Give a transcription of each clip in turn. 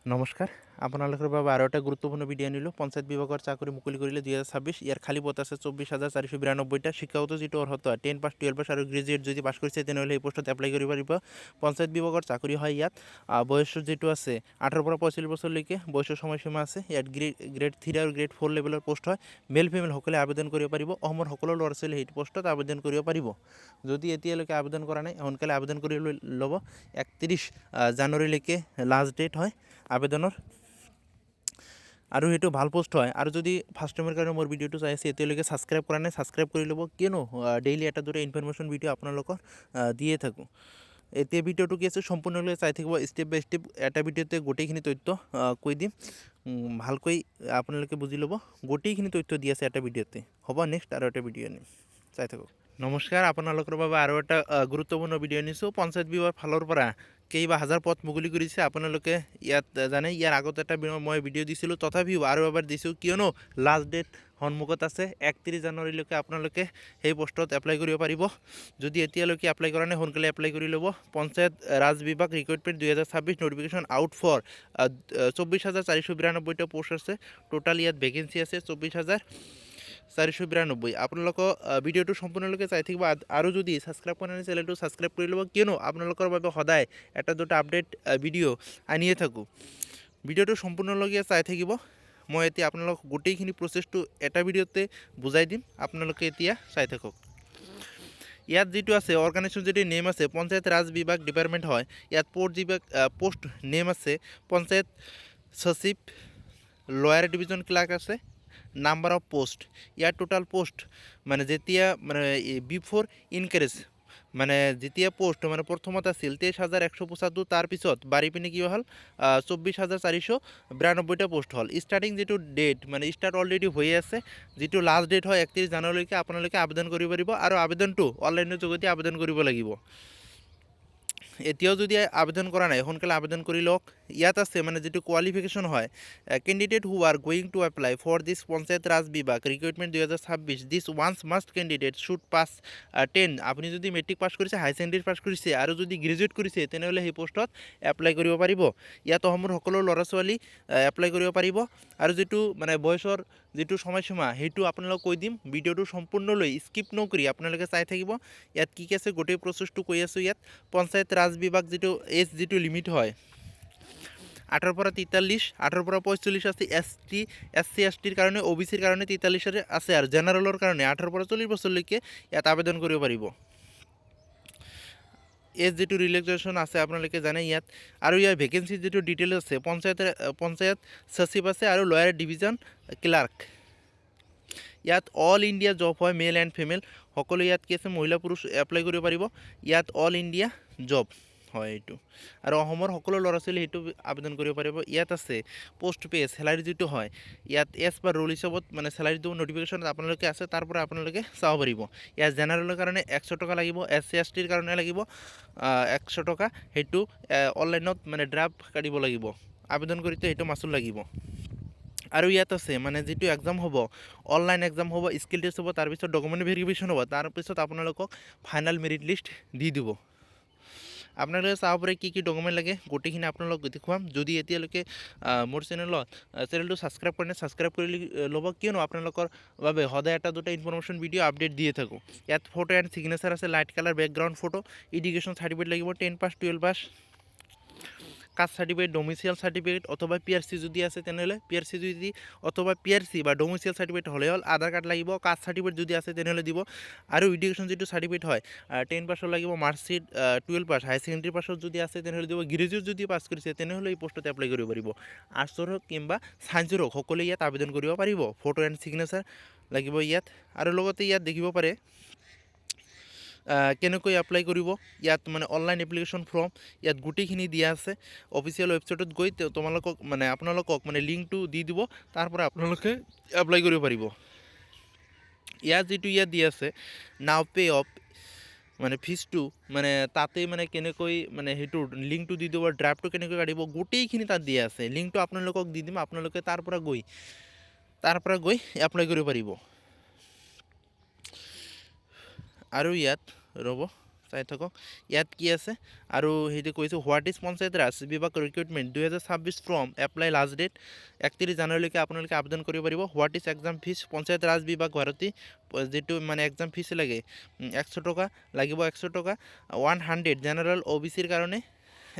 নমস্কাৰ আপোনালোকৰ বাবে আৰু এটা গুৰুত্বপূৰ্ণ ভিডিঅ' আনিলোঁ। পঞ্চায়ত বিভাগৰ চাকৰি মুকলি কৰিলে 2026। ইয়াৰ খালী পদ আছে 24,492টা। শিক্ষাগত যিটো অৰ্হতা 10 পাছ, 12 পাছ আৰু গ্ৰেজুৱেট যদি পাছ কৰিছে তেনেহ'লে এই পোষ্টত এপ্লাই কৰিব পাৰিব। পঞ্চায়ত বিভাগৰ চাকৰি হয়। ইয়াত বয়সৰ যিটো আছে 18 পৰা 45 বছৰলৈকে বয়সৰ সময়সীমা আছে। ইয়াত গ্ৰেড 3 আৰু গ্ৰেড 4 লেভেলৰ পোষ্ট হয়। মেল ফিমেল সকলে আবেদন কৰিব পাৰিব। অসমৰ সকলো ল'ৰা ছোৱালী সেইটো পোষ্টত আবেদন কৰিব পাৰিব। যদি এতিয়ালৈকে আবেদন কৰা নাই সোনকালে আবেদন কৰি ল'ব। 31 জানুৱাৰীলৈকে লাষ্ট ডেট হয় আবেদনৰ। আৰু সেইটো ভাল পোষ্ট হয়। আৰু যদি ফাৰ্ষ্ট টাইমৰ কাৰণে মোৰ ভিডিঅ'টো চাই আছে এতিয়ালৈকে ছাবস্ক্ৰাইব কৰা নাই ছাবস্ক্ৰাইব কৰি ল'ব, কিয়নো ডেইলি এটা দুটা ইনফৰমেশ্যন ভিডিঅ' আপোনালোকক দিয়ে থাকোঁ। এতিয়া ভিডিঅ'টো কি আছে সম্পূৰ্ণলৈ চাই থাকিব। ষ্টেপ বাই ষ্টেপ এটা ভিডিঅ'তে গোটেইখিনি তথ্য কৈ দিম। ভালকৈ আপোনালোকে বুজি ল'ব। গোটেইখিনি তথ্য দি আছে এটা ভিডিঅ'তে। হ'ব, নেক্সট আৰু এটা ভিডিঅ' আনিম, চাই থাকক। নমস্কাৰ, আপোনালোকৰ বাবে আৰু এটা গুৰুত্বপূৰ্ণ ভিডিঅ' আনিছোঁ। পঞ্চায়ত বিভাগৰ ফালৰ পৰা কেইবা হাজাৰ পদ মুকলি কৰিছে। আপোনালোকে ইয়াত জানে, ইয়াৰ আগত এটা মই ভিডিঅ' দিছিলোঁ, তথাপিও আৰু এবাৰ দিছোঁ, কিয়নো লাষ্ট ডেট সন্মুখত আছে। 31 জানুৱাৰীলৈকে আপোনালোকে সেই পোষ্টত এপ্লাই কৰিব পাৰিব। যদি এতিয়ালৈকে এপ্লাই কৰা নাই সোনকালে এপ্লাই কৰি ল'ব। পঞ্চায়ত ৰাজ বিভাগ ৰিক্ৰুটমেণ্ট 2026 নটিফিকেশ্যন আউট ফৰ 24,492টা পোষ্ট আছে। টোটাল ইয়াত ভেকেঞ্চি আছে 24,492। আপোনালোকৰ ভিডিঅ'টো সম্পূৰ্ণলৈকে চাই থাকিব। আৰু যদি ছাবস্ক্ৰাইব কৰা নাই চেনেলটো ছাবস্ক্ৰাইব কৰি ল'ব, কিয়নো আপোনালোকৰ বাবে সদায় এটা দুটা আপডেট ভিডিঅ' আনিয়ে থাকোঁ। ভিডিঅ'টো সম্পূৰ্ণলৈকে চাই থাকিব। মই এতিয়া আপোনালোকক গোটেইখিনি প্ৰচেছটো এটা ভিডিঅ'তে বুজাই দিম, আপোনালোকে এতিয়া চাই থাকক। ইয়াত যিটো আছে অৰ্গেনাইজেশ্যন যিটো নেম আছে পঞ্চায়ত ৰাজ বিভাগ ডিপাৰ্টমেণ্ট হয়। ইয়াত পোষ্ট নেম আছে পঞ্চায়ত সচিব, লয়াৰ ডিভিজন ক্লাৰ্ক আছে। Number of post, year total post মানে যেতিয়া মানে বিফ'ৰ ইনক্ৰিজ মানে যেতিয়া পোষ্ট মানে প্ৰথমত আছিল 23,175, তাৰপিছত বাঢ়ি পিনে কি হ'ল 24,492টা পোষ্ট হ'ল। ষ্টাৰ্টিং যিটো ডেট মানে ষ্টাৰ্ট অলৰেডি হৈয়ে আছে। যিটো লাষ্ট ডেট হয় 31 জানুৱাৰীলৈকে আপোনালোকে আবেদন কৰিব পাৰিব। আৰু আবেদনটো অনলাইনৰ যোগেদি আবেদন কৰিব লাগিব। এতিয়াও যদি আবেদন কৰা নাই সোনকালে আবেদন কৰি লওক। ইয়াত আছে মানে যিটো কোৱালিফিকেশ্যন হয়, candidate who are going to apply for this Panchayat Raj বিভাগ recruitment 2026, this ones must candidate should pass 10। আপুনি যদি মেট্ৰিক পাছ কৰিছে, হাই ছেকেণ্ডেৰী পাছ কৰিছে আৰু যদি গ্ৰেজুৱেট কৰিছে তেনেহ'লে সেই পোষ্টত এপ্লাই কৰিব পাৰিব। ইয়াত অসমৰ সকলো ল'ৰা ছোৱালী এপ্লাই কৰিব পাৰিব। আৰু যিটো মানে বয়সৰ যিটো সময়সীমা সেইটো আপোনালোক কৈ দিম। ভিডিঅ'টো সম্পূৰ্ণলৈ স্কিপ নকৰি আপোনালোকে চাই থাকিব। ইয়াত কি কি আছে গোটেই প্ৰচেছটো কৈ আছোঁ। ইয়াত পঞ্চায়ত ৰাজ বিভাগ যিটো এজ যিটো লিমিট হয় 18 পৰা 43, 18 পৰা 45 আছে। SC STৰ কাৰণে, OBCৰ কাৰণে 43 আছে। আৰু জেনেৰেলৰ কাৰণে 18 পৰা 40 বছৰলৈকে ইয়াত আবেদন কৰিব পাৰিব। এজ যিটো ৰিলেক্সেশ্যন আছে আপোনালোকে জানে ইয়াত। আৰু ইয়াৰ ভেকেঞ্চি যিটো ডিটেইলছ আছে পঞ্চায়ত সচিব আছে আৰু লয়াৰ ডিভিজন ক্লাৰ্ক। ইয়াত অল ইণ্ডিয়া জব হয়, মেল এণ্ড ফিমেল সকলো ইয়াত কি আছে মহিলা পুৰুষ এপ্লাই কৰিব পাৰিব। ইয়াত অল ইণ্ডিয়া জব হয় এইটো। আৰু অসমৰ সকলো ল'ৰা ছোৱালী সেইটো আবেদন কৰিব পাৰিব। ইয়াত আছে পোষ্ট পে চেলাৰী যিটো হয় ইয়াত এজ বা ৰোল হিচাপত মানে চেলাৰীটো নটিফিকেশ্যন আপোনালোকে আছে, তাৰ পৰা আপোনালোকে চাব পাৰিব। ইয়াত জেনেৰেলৰ কাৰণে 100 টকা লাগিব, SC STৰ কাৰণে লাগিব 100 টকা। সেইটো অনলাইনত মানে ড্ৰাফ্ট কাটিব লাগিব, আবেদন কৰোঁতে সেইটো মাচুল লাগিব। আৰু ইয়াত আছে মানে যিটো এক্সাম হ'ব অনলাইন এক্সাম হ'ব, স্কিল টেষ্ট হ'ব, তাৰপিছত ডকুমেণ্ট ভেৰিফিকেশ্যন হ'ব, তাৰপিছত আপোনালোকক ফাইনেল মেৰিট লিষ্ট দি দিব। আপোনালোকে চাব পাৰে কি কি ডকুমেণ্ট লাগে, গোটেইখিনি আপোনালোকক দেখুৱাম। যদি এতিয়ালৈকে মোৰ চেনেলটো ছাবস্ক্ৰাইব কৰে নাই ছাবস্ক্ৰাইব কৰি ল'ব, কিয়নো আপোনালোকৰ বাবে সদায় এটা দুটা ইনফৰমেশ্যন ভিডিঅ' আপডেট দিয়ে থাকোঁ। ইয়াত ফটো এণ্ড ছিগনেচাৰ আছে, light colour background photo, education certificate লাগিব 10 পাছ 12 পাছ, কাষ্ট চাৰ্টিফিকেট, ডমিচিয়েল চাৰ্টিফিকেট অথবা PRC যদি আছে তেনেহ'লে PRC যদি অথবা PRC বা ডমিচিয়েল চাৰ্টিফিকেট হ'লে হ'ল। আধাৰ কাৰ্ড লাগিব, কাষ্ট চাৰ্টিফিকেট যদি আছে তেনেহ'লে দিব। আৰু এডুকেশ্যন যিটো চাৰ্টিফিকেট হয় 10 পাছৰ লাগিব, মাৰ্কশ্বিট 12 পাছ, হাই ছেকেণ্ডেৰী পাছত যদি আছে তেনেহ'লে দিব। গ্ৰেজুৱেট যদি পাছ কৰিছে তেনেহ'লে এই পোষ্টত এপ্লাই কৰিব পাৰিব। আৰ্টছৰ হওক কিংবা ছায়েন্সৰ হওক সকলোৱে ইয়াত আবেদন কৰিব পাৰিব। ফটো এণ্ড ছিগনেচাৰ লাগিব ইয়াত। আৰু লগতে ইয়াত দেখিব পাৰে কেনেকৈ এপ্লাই কৰিব। ইয়াত মানে অনলাইন এপ্লিকেশ্যন ফৰ্ম ইয়াত গোটেইখিনি দিয়া আছে। অফিচিয়েল ৱেবছাইটত গৈ আপোনালোকক মানে লিংকটো দি দিব, তাৰ পৰা আপোনালোকে এপ্লাই কৰিব পাৰিব। ইয়াত দি আছে নাও পে অফ মানে ফিজটো মানে তাতেই মানে কেনেকৈ মানে সেইটো লিংকটো দি দিব, ড্ৰাফ্টটো কেনেকৈ কাটিব গোটেইখিনি তাত দিয়া আছে। লিংকটো আপোনালোকক দি দিম, আপোনালোকে তাৰ পৰা গৈ এপ্লাই কৰিব পাৰিব। আৰু ইয়াত ৰ'ব চাই থাকক ইয়াত কি আছে আৰু সেইটো কৈছোঁ হোৱাট ইজ পঞ্চায়ত ৰাজ বিভাগ recruitment 2026 form apply last date 31 জানুৱাৰীলৈকে আপোনালোকে আবেদন কৰিব পাৰিব। What is exam fee Panchayat Raj বিভাগ ভাৰতী যিটো মানে এক্সাম ফিজ লাগে 100 টকা লাগিব 100 টকা 100 জেনেৰেল OBCৰ কাৰণে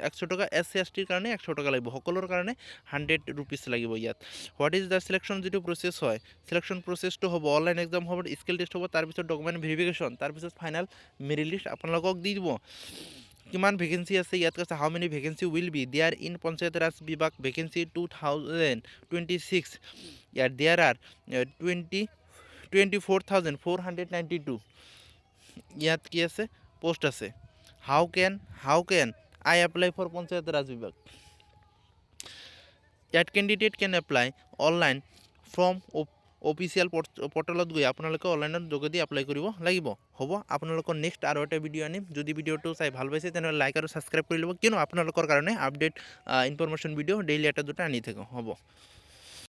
100 টকা SC STৰ কাৰণে 100 টকা লাগিব সকলোৰ কাৰণে 100 ৰুপিজ লাগিব ইয়াত। হোৱাট ইজ দ্য চিলেকশ্যন যিটো প্ৰচেছ হয় চিলেকশ্যন প্ৰচেছটো হ'ব অনলাইন এক্সাম হ'ব স্কিল টেষ্ট হ'ব তাৰপিছত ডকুমেণ্ট ভেৰিফিকেশ্যন তাৰপিছত ফাইনেল মেৰিট লিষ্ট আপোনালোকক দি দিব। কিমান ভেকেঞ্চি আছে ইয়াত কৈছে how many vacancy will be there in Panchayat Raj বিভাগ ভেকেঞ্চি 2026 ইয়াত দেয়াৰ আৰ 24,492 ইয়াত কি আছে পোষ্ট আছে। How can I apply for Panchayat Raj বিভাগ ইয়াত candidate can apply online from official পৰ্টেলত গৈ আপোনালোকে অনলাইনৰ যোগেদি এপ্লাই কৰিব লাগিব। হ'ব আপোনালোকৰ নেক্সট আৰু এটা ভিডিঅ' আনিম। যদি ভিডিঅ'টো চাই ভাল পাইছে তেনেহ'লে লাইক আৰু ছাবস্ক্ৰাইব কৰি ল'ব কিয়নো আপোনালোকৰ কাৰণে আপডেট ইনফৰমেশ্যন ভিডিঅ' ডেইলি এটা দুটা আনি থাকোঁ। হ'ব।